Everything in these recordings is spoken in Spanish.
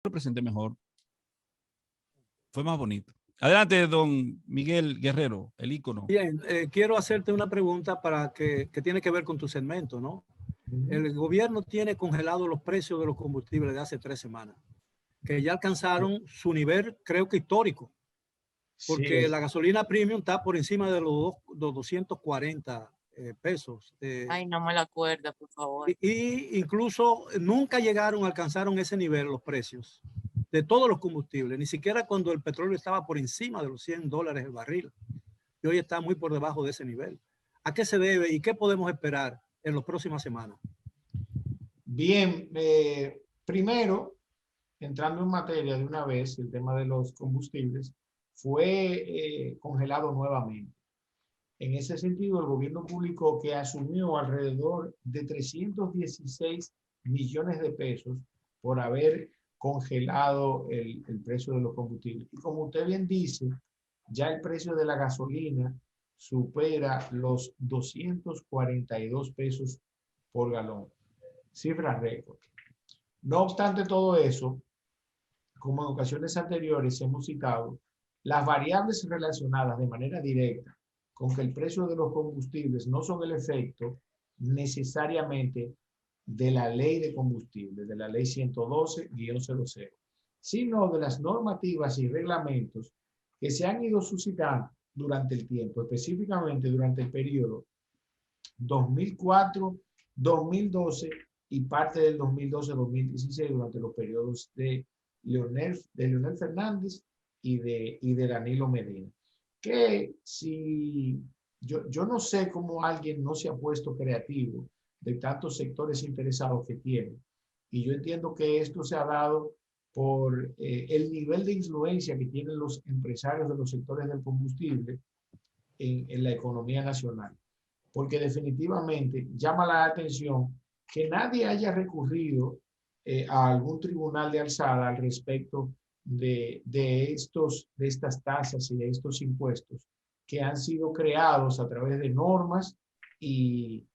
lo presenté mejor. Fue más bonito. Adelante, don Miguel Guerrero, el ícono. Bien, quiero hacerte una pregunta que tiene que ver con tu segmento, ¿no? El gobierno tiene congelados los precios de los combustibles de hace 3 semanas, que ya alcanzaron su nivel, creo que histórico, porque Sí. la gasolina premium está por encima de los 240 pesos. Ay, no me la acuerdo, por favor. Y incluso nunca alcanzaron ese nivel los precios de todos los combustibles, ni siquiera cuando el petróleo estaba por encima de los $100 el barril. Y hoy está muy por debajo de ese nivel. ¿A qué se debe y qué podemos esperar en las próximas semanas? Bien, primero, entrando en materia de una vez, el tema de los combustibles fue congelado nuevamente. En ese sentido, el gobierno publicó que asumió alrededor de 316 millones de pesos por haber congelado el precio de los combustibles. Y como usted bien dice, ya el precio de la gasolina supera los 242 pesos por galón. Cifra récord. No obstante todo eso, como en ocasiones anteriores hemos citado, las variables relacionadas de manera directa con que el precio de los combustibles no son el efecto necesariamente de la ley de combustible, de la ley 112-00, sino de las normativas y reglamentos que se han ido suscitando durante el tiempo, específicamente durante el periodo 2004, 2012 y parte del 2012-2016, durante los periodos de Leonel Fernández y de Danilo Medina. Que si yo no sé cómo alguien no se ha puesto creativo de tantos sectores interesados que tiene, y yo entiendo que esto se ha dado por el nivel de influencia que tienen los empresarios de los sectores del combustible en la economía nacional, porque definitivamente llama la atención que nadie haya recurrido a algún tribunal de alzada al respecto de estas tasas y de estos impuestos que han sido creados a través de normas y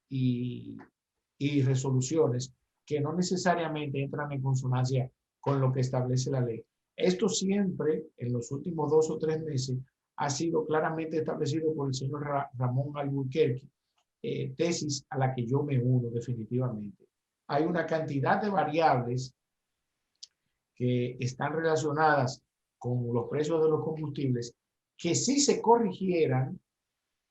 resoluciones que no necesariamente entran en consonancia con lo que establece la ley. Esto siempre, en los últimos 2 o 3 meses, ha sido claramente establecido por el señor Ramón Albuquerque, tesis a la que yo me uno definitivamente. Hay una cantidad de variables que están relacionadas con los precios de los combustibles que si se corrigieran,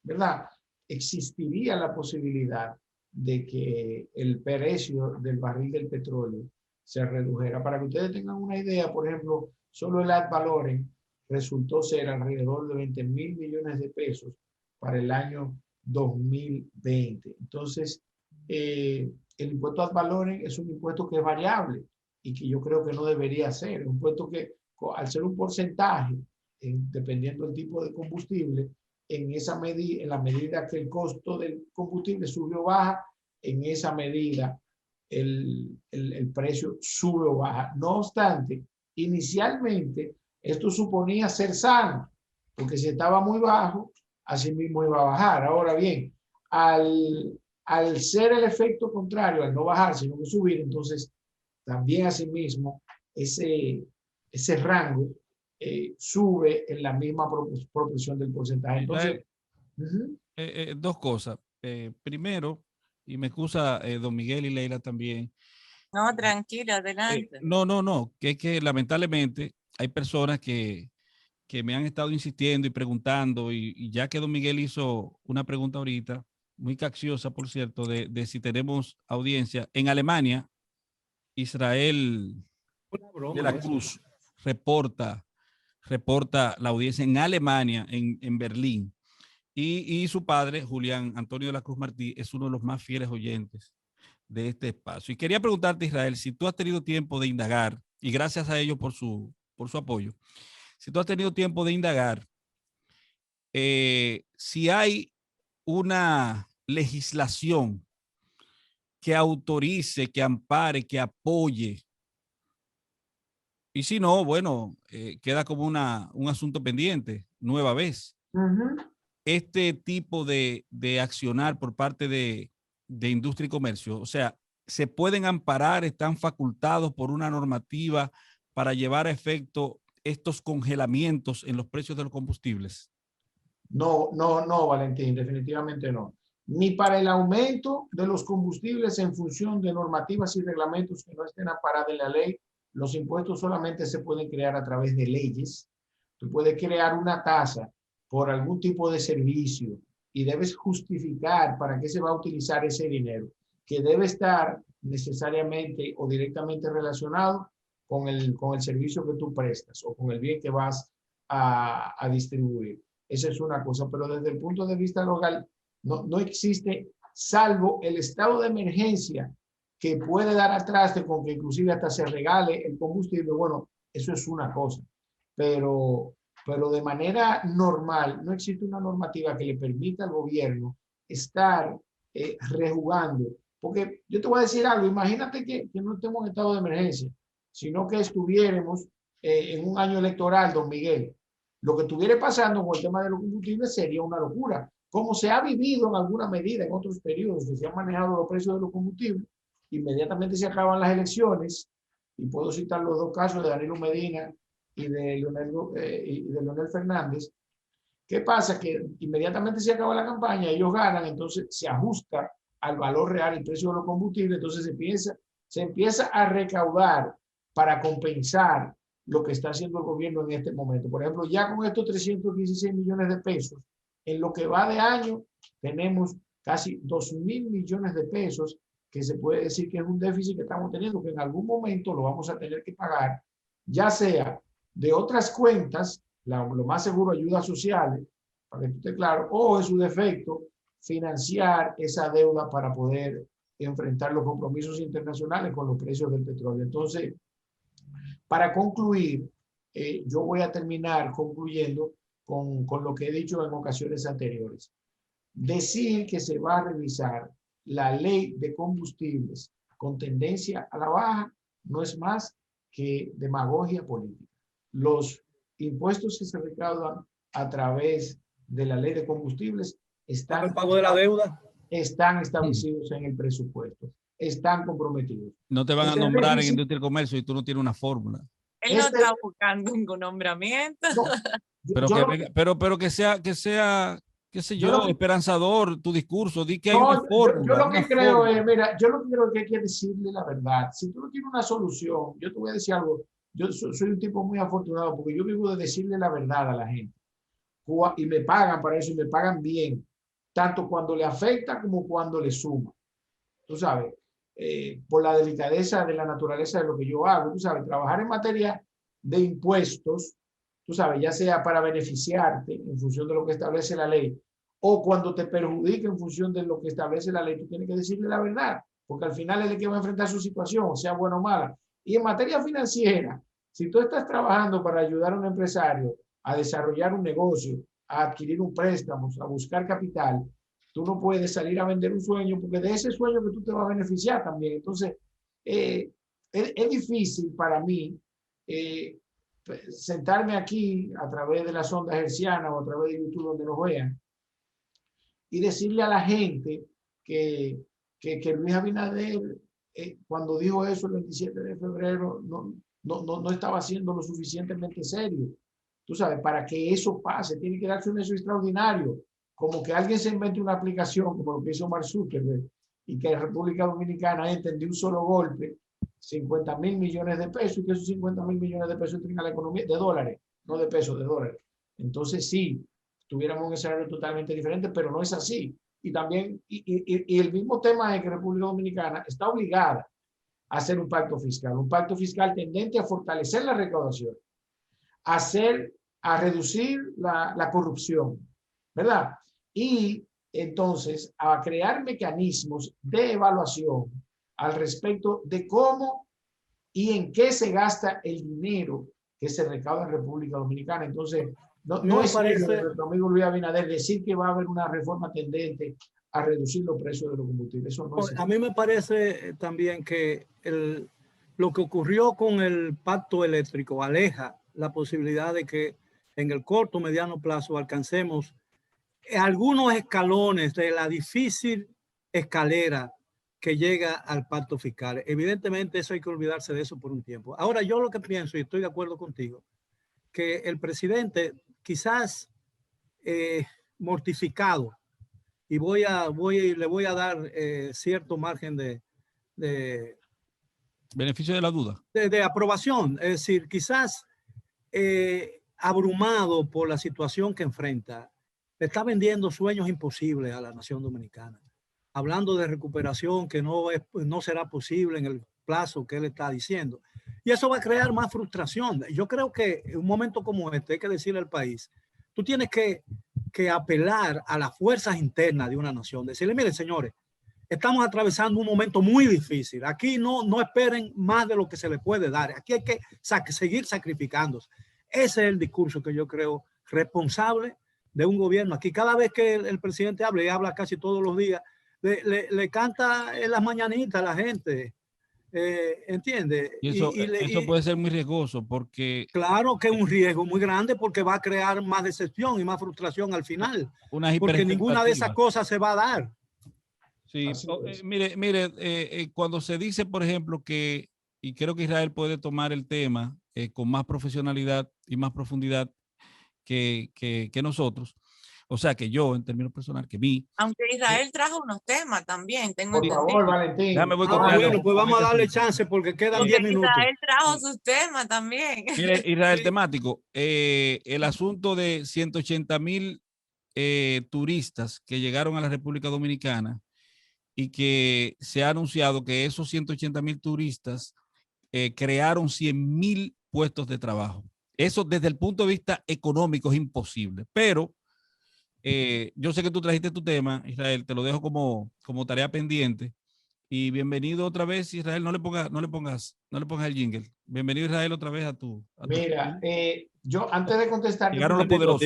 ¿verdad? Existiría la posibilidad de que el precio del barril del petróleo se redujera. Para que ustedes tengan una idea, por ejemplo, solo el ad valorem resultó ser alrededor de 20.000 millones de pesos para el año 2020. Entonces, el impuesto ad valorem es un impuesto que es variable y que yo creo que no debería ser. Es un impuesto que, al ser un porcentaje, dependiendo del tipo de combustible, en la medida que el costo del combustible sube o baja, en esa medida el precio sube o baja. No obstante, inicialmente esto suponía ser sano, porque si estaba muy bajo, así mismo iba a bajar. Ahora bien, al ser el efecto contrario, al no bajar, sino que subir, entonces también asimismo ese rango sube en la misma proporción del porcentaje. Entonces, dos cosas. Primero, y me excusa don Miguel y Leila también. No, tranquila, adelante. No, que lamentablemente hay personas que me han estado insistiendo y preguntando, y ya que don Miguel hizo una pregunta ahorita, muy capciosa, por cierto, de si tenemos audiencia. En Alemania, Israel de la Cruz reporta la audiencia en Alemania, en Berlín. Y su padre, Julián Antonio de la Cruz Martí, es uno de los más fieles oyentes de este espacio. Y quería preguntarte, Israel, si tú has tenido tiempo de indagar, y gracias a ellos por su apoyo, si tú has tenido tiempo de indagar, si hay una legislación que autorice, que ampare, que apoye, y si no, bueno, queda como un asunto pendiente, nueva vez. Este tipo de accionar por parte de industria y comercio, o sea, se pueden amparar, están facultados por una normativa para llevar a efecto estos congelamientos en los precios de los combustibles? No, Valentín, definitivamente no. Ni para el aumento de los combustibles en función de normativas y reglamentos que no estén amparados en la ley. Los impuestos solamente se pueden crear a través de leyes. Tú puedes crear una tasa por algún tipo de servicio y debes justificar para qué se va a utilizar ese dinero, que debe estar necesariamente o directamente relacionado con el servicio que tú prestas o con el bien que vas a distribuir. Esa es una cosa, pero desde el punto de vista local no existe, salvo el estado de emergencia que puede dar al traste con que inclusive hasta se regale el combustible. Bueno, eso es una cosa, pero de manera normal no existe una normativa que le permita al gobierno estar rejugando. Porque yo te voy a decir algo, imagínate que no estemos en estado de emergencia, sino que estuviéramos en un año electoral, don Miguel. Lo que estuviera pasando con el tema de los combustibles sería una locura, como se ha vivido en alguna medida en otros periodos que se han manejado los precios de los combustibles. Inmediatamente se acaban las elecciones, y puedo citar los dos casos de Danilo Medina y de Leonel Fernández. ¿Qué pasa? Que inmediatamente se acaba la campaña, ellos ganan, entonces se ajusta al valor real el precio de los combustibles, entonces se empieza a recaudar para compensar lo que está haciendo el gobierno en este momento. Por ejemplo, ya con estos 316 millones de pesos, en lo que va de año, tenemos casi 2.000 millones de pesos, que se puede decir que es un déficit que estamos teniendo, que en algún momento lo vamos a tener que pagar, ya sea de otras cuentas, lo más seguro ayudas sociales, para que esté claro, o en su defecto, financiar esa deuda para poder enfrentar los compromisos internacionales con los precios del petróleo. Entonces, para concluir, yo voy a terminar concluyendo con lo que he dicho en ocasiones anteriores. Decir que se va a revisar la ley de combustibles con tendencia a la baja no es más que demagogia política. Los impuestos que se recaudan a través de la ley de combustibles están, el pago de la deuda, están establecidos en el presupuesto, están comprometidos. No te van a nombrar en industria y comercio y tú no tienes una fórmula. Él no está buscando un nombramiento. No, pero que sea, qué sé yo, esperanzador tu discurso, di que hay una fórmula. Yo lo que creo es, mira, yo lo que creo que hay que decirle la verdad. Si tú no tienes una solución, yo te voy a decir algo, yo soy un tipo muy afortunado porque yo vivo de decirle la verdad a la gente. Y me pagan para eso y me pagan bien, tanto cuando le afecta como cuando le suma. Tú sabes, por la delicadeza de la naturaleza de lo que yo hago, tú sabes, trabajar en materia de impuestos, tú sabes, ya sea para beneficiarte en función de lo que establece la ley, o cuando te perjudica en función de lo que establece la ley, tú tienes que decirle la verdad, porque al final es el que va a enfrentar su situación, sea buena o mala. Y en materia financiera, si tú estás trabajando para ayudar a un empresario a desarrollar un negocio, a adquirir un préstamo, a buscar capital, tú no puedes salir a vender un sueño, porque de ese sueño que tú te vas a beneficiar también. Entonces, es difícil para mí sentarme aquí a través de las ondas hercianas o a través de YouTube donde nos vean y decirle a la gente que Luis Abinader, cuando dijo eso el 27 de febrero, no estaba siendo lo suficientemente serio. Tú sabes, para que eso pase, tiene que darse un hecho extraordinario, como que alguien se invente una aplicación, como lo que hizo Mark Zuckerberg, y que la República Dominicana entre de un solo golpe 50.000 millones de pesos, y que esos 50.000 millones de pesos entren a la economía, de dólares, no de pesos, de dólares. Entonces sí, tuviéramos un escenario totalmente diferente, pero no es así. Y también, y el mismo tema es que República Dominicana está obligada a hacer un pacto fiscal tendente a fortalecer la recaudación, a reducir la corrupción, ¿verdad? Y entonces a crear mecanismos de evaluación al respecto de cómo y en qué se gasta el dinero que se recauda en República Dominicana. Entonces, no es serio de nuestro amigo Luis Abinader decir que va a haber una reforma tendente a reducir los precios de los combustibles. Eso no es a mí me parece también que lo que ocurrió con el pacto eléctrico aleja la posibilidad de que en el corto o mediano plazo alcancemos algunos escalones de la difícil escalera que llega al pacto fiscal. Evidentemente eso hay que olvidarse de eso por un tiempo. Ahora yo lo que pienso, y estoy de acuerdo contigo, que el presidente quizás mortificado, y le voy a dar cierto margen de beneficio de la duda. De aprobación, es decir, quizás abrumado por la situación que enfrenta, le está vendiendo sueños imposibles a la nación dominicana, hablando de recuperación que no será posible en el plazo que él está diciendo. Y eso va a crear más frustración. Yo creo que en un momento como este hay que decirle al país, tú tienes que apelar a las fuerzas internas de una nación, decirle, miren señores, estamos atravesando un momento muy difícil. Aquí no esperen más de lo que se les puede dar. Aquí hay que seguir sacrificándose. Ese es el discurso que yo creo responsable de un gobierno. Aquí cada vez que el presidente habla, y habla casi todos los días, le canta en las mañanitas a la gente. ¿Entiende? Y eso puede ser muy riesgoso porque... Claro que es un riesgo muy grande porque va a crear más decepción y más frustración al final. Porque ninguna de esas cosas se va a dar. Sí, mire, cuando se dice, por ejemplo, que, y creo que Israel puede tomar el tema con más profesionalidad y más profundidad que nosotros, o sea, que yo, en términos personales, que mí. Aunque Israel trajo unos temas también, tengo Por favor, Valentín. Bueno, pues vamos a darle chance porque quedan 10 minutos. Israel trajo sus temas también. Mire, Israel, temático, el asunto de 180,000 turistas que llegaron a la República Dominicana y que se ha anunciado que esos 180,000 turistas crearon 100,000 puestos de trabajo. Eso desde el punto de vista económico es imposible, pero yo sé que tú trajiste tu tema, Israel, te lo dejo como tarea pendiente. Y bienvenido otra vez, Israel, no le pongas el jingle. Bienvenido, Israel, otra vez a tu... Mira, yo antes de contestar... Llegaron los poderosos.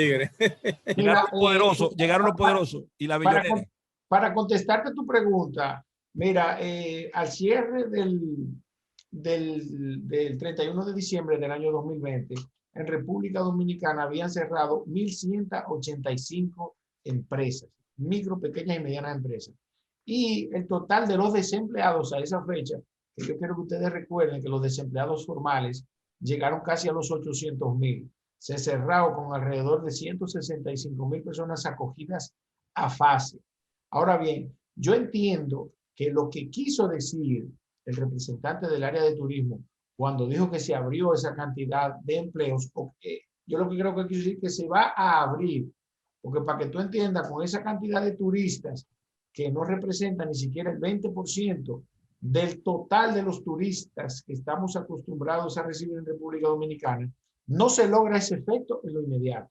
Llegaron los poderosos. Y la billonera. Para contestarte tu pregunta, mira, al cierre del 31 de diciembre del año 2020, en República Dominicana habían cerrado 1.185 empresas, micro, pequeñas y medianas empresas. Y el total de los desempleados a esa fecha, que yo quiero que ustedes recuerden que los desempleados formales llegaron casi a los 800,000. Se cerró con alrededor de 165,000 personas acogidas a fase. Ahora bien, yo entiendo que lo que quiso decir el representante del área de turismo cuando dijo que se abrió esa cantidad de empleos, yo lo que creo que quiere decir que se va a abrir, porque para que tú entiendas, con esa cantidad de turistas que no representan ni siquiera el 20% del total de los turistas que estamos acostumbrados a recibir en República Dominicana, no se logra ese efecto en lo inmediato.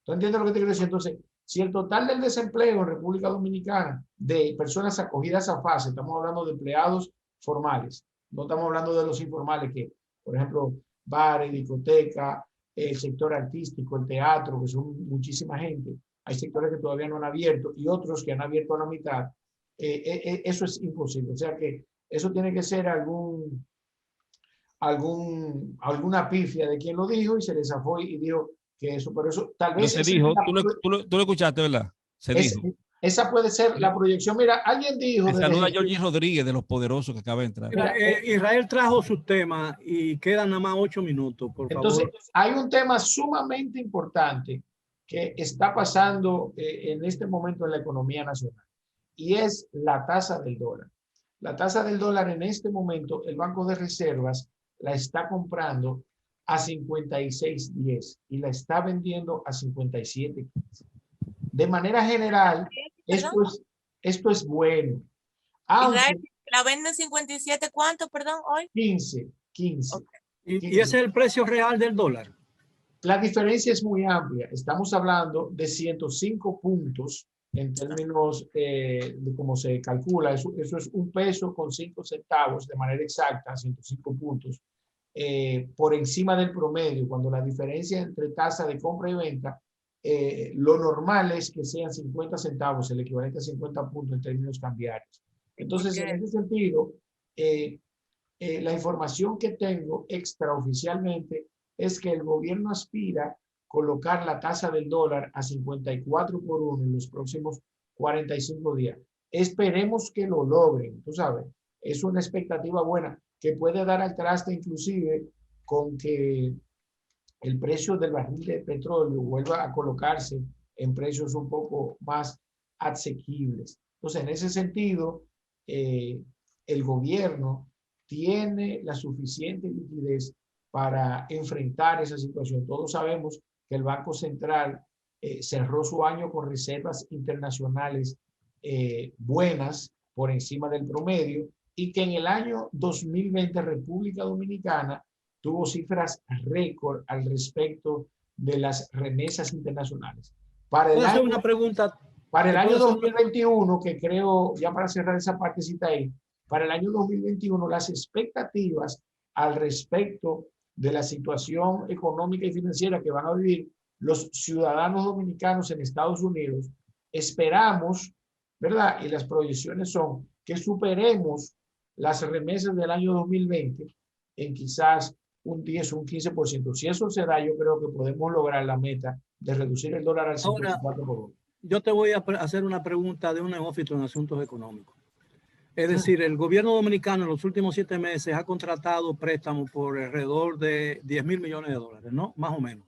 ¿Tú entiendes lo que te quiero decir? Entonces, si el total del desempleo en República Dominicana de personas acogidas a fase, estamos hablando de empleados formales, no estamos hablando de los informales que, por ejemplo, bares, discoteca, el sector artístico, el teatro, que son muchísima gente. Hay sectores que todavía no han abierto y otros que han abierto a la mitad. Eso es imposible. O sea que eso tiene que ser alguna pifia de quien lo dijo y se le zafó y dijo que eso, pero eso tal vez... Se dijo, tú lo escuchaste, ¿verdad? Se dijo. Esa puede ser la proyección. Mira, alguien dijo... Saluda a Georgie Rodríguez de Los Poderosos que acaba de entrar. Mira, Israel trajo sus temas y quedan nada más 8 minutos, por favor. Entonces, hay un tema sumamente importante que está pasando en este momento en la economía nacional y es la tasa del dólar. La tasa del dólar en este momento, el Banco de Reservas la está comprando a 56.10 y la está vendiendo a 57.15. De manera general, esto es bueno. Israel, ¿la venden 57 cuánto, perdón, hoy? 15. Okay. ¿Y ese es el precio real del dólar? La diferencia es muy amplia. Estamos hablando de 105 puntos en términos de cómo se calcula. Eso es un peso con 5 centavos de manera exacta, 105 puntos. Por encima del promedio, cuando la diferencia entre tasa de compra y venta, lo normal es que sean 50 centavos, el equivalente a 50 puntos en términos cambiarios. Entonces, en ese sentido, la información que tengo extraoficialmente es que el gobierno aspira a colocar la tasa del dólar a 54 por 1 en los próximos 45 días. Esperemos que lo logren, tú sabes. Es una expectativa buena que puede dar al traste inclusive con que el precio del barril de petróleo vuelva a colocarse en precios un poco más asequibles. Entonces, en ese sentido, el gobierno tiene la suficiente liquidez para enfrentar esa situación. Todos sabemos que el Banco Central cerró su año con reservas internacionales buenas por encima del promedio y que en el año 2020 República Dominicana tuvo cifras récord al respecto de las remesas internacionales. Para el año, una pregunta. para el año 2021, que creo, ya para cerrar esa partecita ahí, para el año 2021 las expectativas al respecto de la situación económica y financiera que van a vivir los ciudadanos dominicanos en Estados Unidos, esperamos, ¿verdad? Y las proyecciones son que superemos las remesas del año 2020 en quizás un 10 o un 15%. Si eso se da, yo creo que podemos lograr la meta de reducir el dólar al 54 por 1. Yo te voy a hacer una pregunta de un neófito en asuntos económicos. Es decir, el gobierno dominicano en los últimos 7 meses ha contratado préstamos por alrededor de 10.000 millones de dólares, ¿no? Más o menos.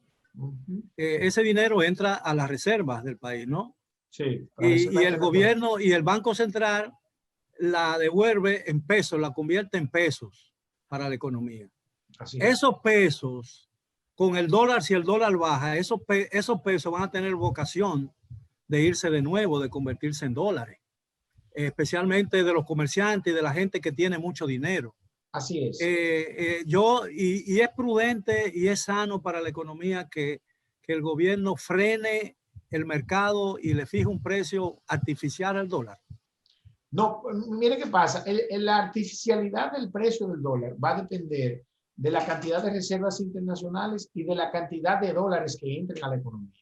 Ese dinero entra a las reservas del país, ¿no? Sí. Y el gobierno y el Banco Central la devuelve en pesos, la convierte en pesos para la economía. Así esos pesos, con el dólar, si el dólar baja, esos pesos van a tener vocación de irse de nuevo, de convertirse en dólares, especialmente de los comerciantes y de la gente que tiene mucho dinero. Así es. Y es prudente y es sano para la economía que el gobierno frene el mercado y le fije un precio artificial al dólar. No, mire qué pasa. La artificialidad del precio del dólar va a depender de la cantidad de reservas internacionales y de la cantidad de dólares que entren a la economía.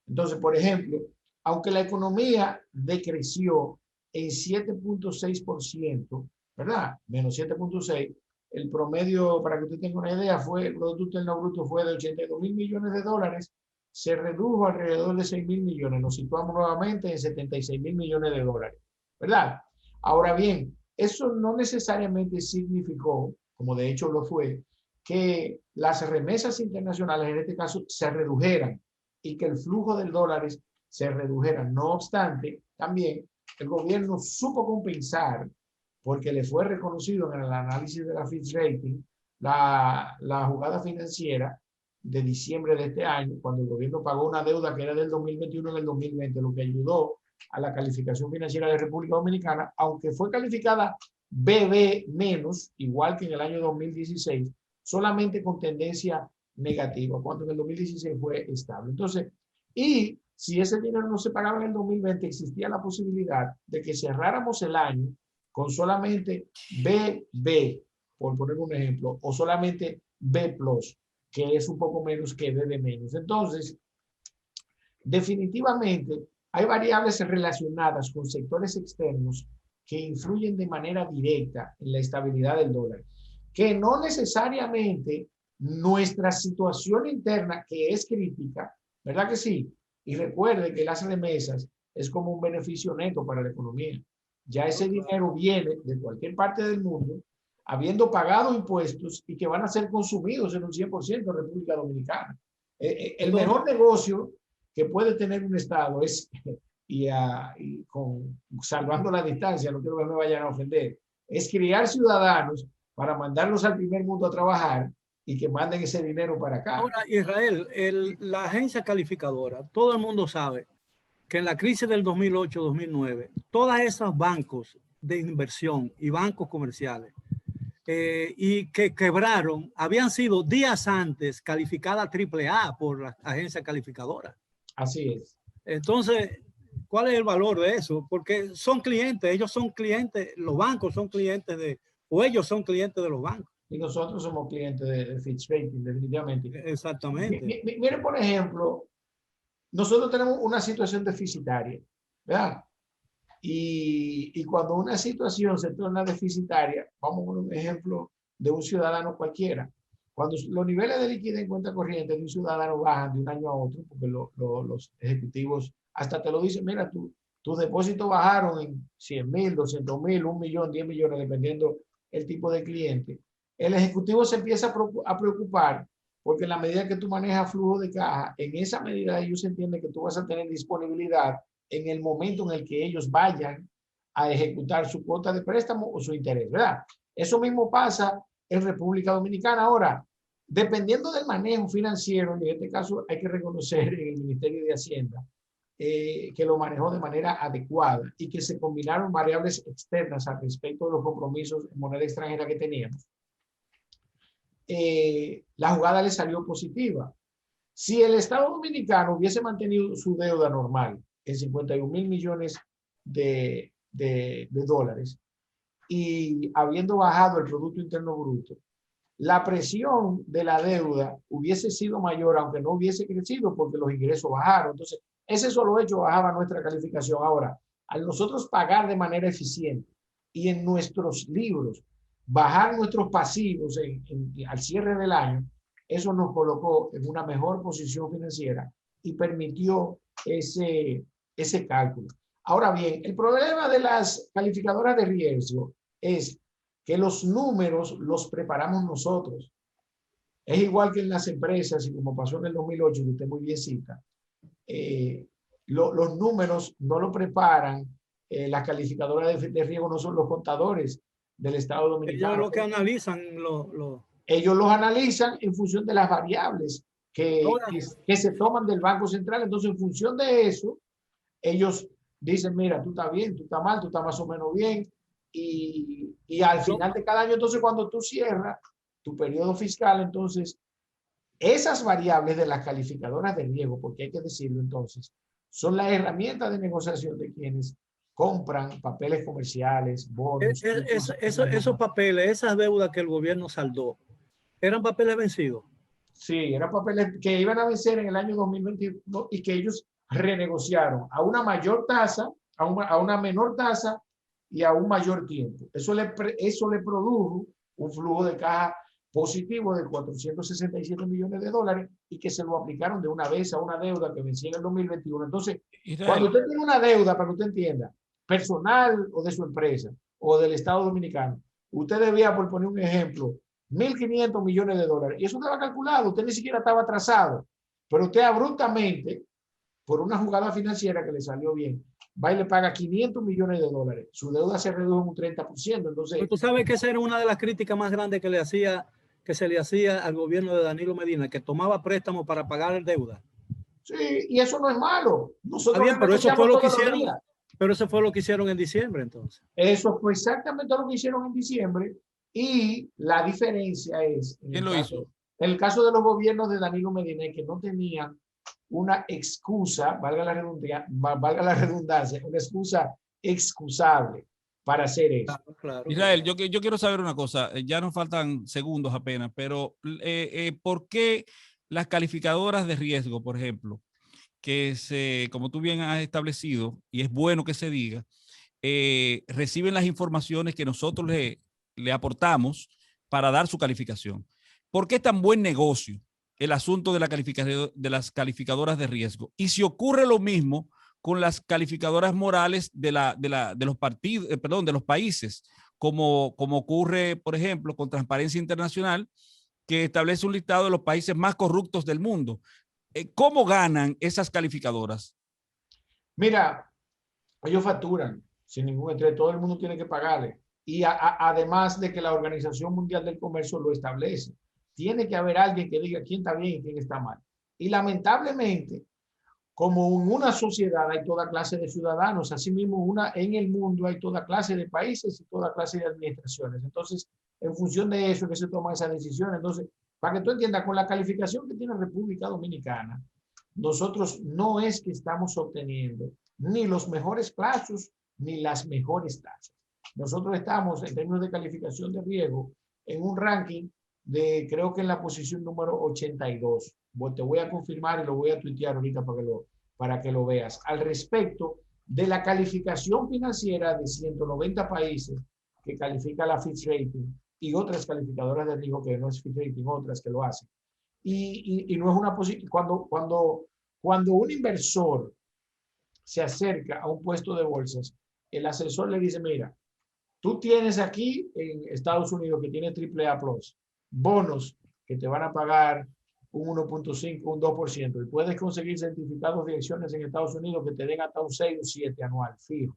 Entonces, por ejemplo, aunque la economía decreció en 7.6%, ¿verdad? Menos 7.6%, el promedio, para que usted tenga una idea, fue el Producto Interno Bruto fue de 82.000 millones de dólares, se redujo alrededor de 6.000 millones, nos situamos nuevamente en 76.000 millones de dólares, ¿verdad? Ahora bien, eso no necesariamente significó, como de hecho lo fue, que las remesas internacionales en este caso se redujeran y que el flujo de dólares se redujera. No obstante, también el gobierno supo compensar, porque le fue reconocido en el análisis de la Fitch Rating, la jugada financiera de diciembre de este año, cuando el gobierno pagó una deuda que era del 2021 en el 2020, lo que ayudó a la calificación financiera de República Dominicana, aunque fue calificada BB menos, igual que en el año 2016, solamente con tendencia negativa, cuando en el 2016 fue estable. Entonces, y si ese dinero no se pagaba en el 2020, existía la posibilidad de que cerráramos el año con solamente BB, por poner un ejemplo, o solamente B+, que es un poco menos que BB menos. Entonces, definitivamente, hay variables relacionadas con sectores externos que influyen de manera directa en la estabilidad del dólar, que no necesariamente nuestra situación interna, que es crítica, ¿verdad que sí? Y recuerde que las remesas es como un beneficio neto para la economía. Ya ese dinero viene de cualquier parte del mundo, habiendo pagado impuestos y que van a ser consumidos en un 100% en República Dominicana. El mejor negocio que puede tener un Estado es, y salvando la distancia, no quiero que me vayan a ofender, es criar ciudadanos para mandarlos al primer mundo a trabajar y que manden ese dinero para acá. Ahora, Israel, la agencia calificadora, todo el mundo sabe que en la crisis del 2008-2009, todos esos bancos de inversión y bancos comerciales y que quebraron, habían sido días antes calificadas AAA por la agencia calificadora. Así es. Entonces, ¿cuál es el valor de eso? Porque son clientes, ellos son clientes, los bancos son clientes o ellos son clientes de los bancos. Y nosotros somos clientes de Fitch Rating, definitivamente. Exactamente. Miren, por ejemplo, nosotros tenemos una situación deficitaria, ¿verdad? Y cuando una situación se torna deficitaria, vamos a un ejemplo de un ciudadano cualquiera. Cuando los niveles de liquidez en cuenta corriente de un ciudadano bajan de un año a otro, porque los ejecutivos hasta te lo dicen, mira, tus depósitos bajaron en 100,000, 200,000, 1 millón, 10 millones, dependiendo el tipo de cliente, el ejecutivo se empieza a preocupar porque en la medida que tú manejas flujo de caja, en esa medida ellos entienden que tú vas a tener disponibilidad en el momento en el que ellos vayan a ejecutar su cuota de préstamo o su interés, ¿verdad? Eso mismo pasa en República Dominicana. Ahora, dependiendo del manejo financiero, y en este caso hay que reconocer en el Ministerio de Hacienda, que lo manejó de manera adecuada y que se combinaron variables externas al respecto de los compromisos en moneda extranjera que teníamos, la jugada le salió positiva. Si el Estado Dominicano hubiese mantenido su deuda normal en 51,000 millones de dólares y habiendo bajado el Producto Interno Bruto, la presión de la deuda hubiese sido mayor, aunque no hubiese crecido porque los ingresos bajaron. Entonces, ese solo hecho bajaba nuestra calificación. Ahora, al nosotros pagar de manera eficiente y en nuestros libros bajar nuestros pasivos al cierre del año, eso nos colocó en una mejor posición financiera y permitió ese cálculo. Ahora bien, el problema de las calificadoras de riesgo es que los números los preparamos nosotros. Es igual que en las empresas, y como pasó en el 2008, que usted muy bien cita, los números no lo preparan, las calificadoras de riesgo no son los contadores del Estado Dominicano. Ellos lo que analizan, ellos los analizan en función de las variables que se toman del Banco Central. Entonces, en función de eso, ellos dicen, mira, tú estás bien, tú estás mal, tú estás más o menos bien. Y al final de cada año, entonces, cuando tú cierras tu periodo fiscal, entonces, esas variables de las calificadoras de riesgo, porque hay que decirlo entonces, son las herramientas de negociación de quienes compran papeles comerciales, bonos. Esos papeles, esas deudas que el gobierno saldó, ¿eran papeles vencidos? Sí, eran papeles que iban a vencer en el año 2021 y que ellos renegociaron a una mayor tasa, a una menor tasa y a un mayor tiempo. Eso le produjo un flujo de caja positivo de 467 millones de dólares y que se lo aplicaron de una vez a una deuda que vencía en el 2021. Entonces, cuando usted tiene una deuda, para que usted entienda, personal o de su empresa o del Estado Dominicano, usted debía, por poner un ejemplo, 1.500 millones de dólares. Y eso estaba calculado, usted ni siquiera estaba atrasado. Pero usted abruptamente, por una jugada financiera que le salió bien, va y le paga 500 millones de dólares. Su deuda se redujo en un 30%. Entonces, pero tú sabes que esa era una de las críticas más grandes que se le hacía al gobierno de Danilo Medina, que tomaba préstamos para pagar deuda. Sí, y eso no es malo. Nosotros bien, pero eso fue lo que hicieron. Pero eso fue lo que hicieron en diciembre, entonces. Eso fue exactamente lo que hicieron en diciembre. Y la diferencia es, ¿Quién lo hizo? En el caso de los gobiernos de Danilo Medina, que no tenían una excusa, valga la redundancia, una excusa excusable para hacer eso. Claro. Israel, yo quiero saber una cosa, ya nos faltan segundos apenas, pero ¿por qué las calificadoras de riesgo, por ejemplo, que como tú bien has establecido, y es bueno que se diga, reciben las informaciones que nosotros le aportamos para dar su calificación? ¿Por qué es tan buen negocio el asunto de las calificadoras de riesgo? Y si ocurre lo mismo con las calificadoras morales de los partidos, de los países, como ocurre, por ejemplo, con Transparencia Internacional, que establece un listado de los países más corruptos del mundo. ¿Cómo ganan esas calificadoras? Mira, ellos facturan sin ningún estrés, todo el mundo tiene que pagarle. Y además de que la Organización Mundial del Comercio lo establece, tiene que haber alguien que diga quién está bien y quién está mal. Y lamentablemente, como en una sociedad hay toda clase de ciudadanos, asimismo en el mundo hay toda clase de países y toda clase de administraciones. Entonces, en función de eso que se toma esa decisión. Entonces, para que tú entiendas, con la calificación que tiene República Dominicana, nosotros no es que estamos obteniendo ni los mejores plazos ni las mejores tasas. Nosotros estamos, en términos de calificación de riesgo, en un ranking de, creo que en la posición número 82. Te voy a confirmar y lo voy a tuitear ahorita para que lo veas. Al respecto de la calificación financiera de 190 países que califica la Fitch Rating y otras calificadoras de riesgo que no es Fitch Rating, otras que lo hacen. Y no es una posición, cuando un inversor se acerca a un puesto de bolsas, el asesor le dice, mira, tú tienes aquí en Estados Unidos que tiene AAA Plus, bonos que te van a pagar un 1.5, un 2%, y puedes conseguir certificados de acciones en Estados Unidos que te den hasta un 6 o 7 anual, fijo.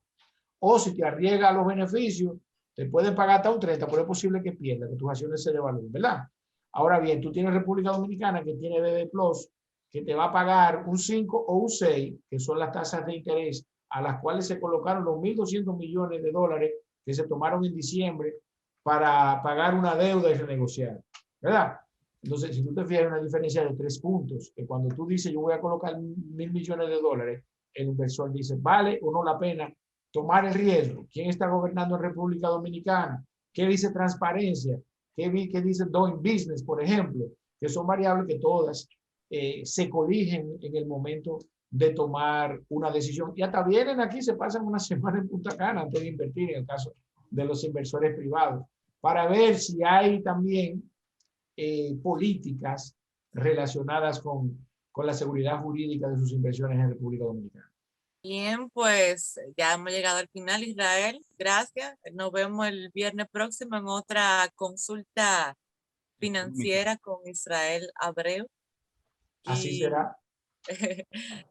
O si te arriesgas a los beneficios, te pueden pagar hasta un 30, pero es posible que pierdas, que tus acciones se devalúen, ¿verdad? Ahora bien, tú tienes República Dominicana que tiene BB Plus, que te va a pagar un 5 o un 6, que son las tasas de interés a las cuales se colocaron los 1.200 millones de dólares que se tomaron en diciembre para pagar una deuda y renegociar, ¿verdad? Entonces, si tú te fijas, hay una diferencia de 3 puntos, que cuando tú dices, yo voy a colocar 1.000 millones de dólares, el inversor dice, ¿vale o no la pena tomar el riesgo? ¿Quién está gobernando en República Dominicana? ¿Qué dice transparencia? ¿Qué dice doing business, por ejemplo? Que son variables que todas se coligen en el momento de tomar una decisión. Y hasta vienen aquí, se pasan una semana en Punta Cana antes de invertir, en el caso de los inversores privados, para ver si hay también políticas relacionadas con la seguridad jurídica de sus inversiones en República Dominicana. Bien, pues ya hemos llegado al final, Israel. Gracias. Nos vemos el viernes próximo en otra consulta financiera con Israel Abreu. Así será.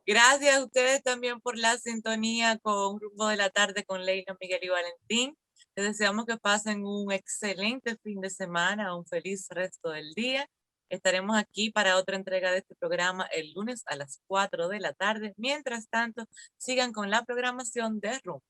Gracias a ustedes también por la sintonía con Rumbo de la Tarde con Leila, Miguel y Valentín. Les deseamos que pasen un excelente fin de semana, un feliz resto del día. Estaremos aquí para otra entrega de este programa el lunes a las 4 de la tarde. Mientras tanto, sigan con la programación de Rumbo.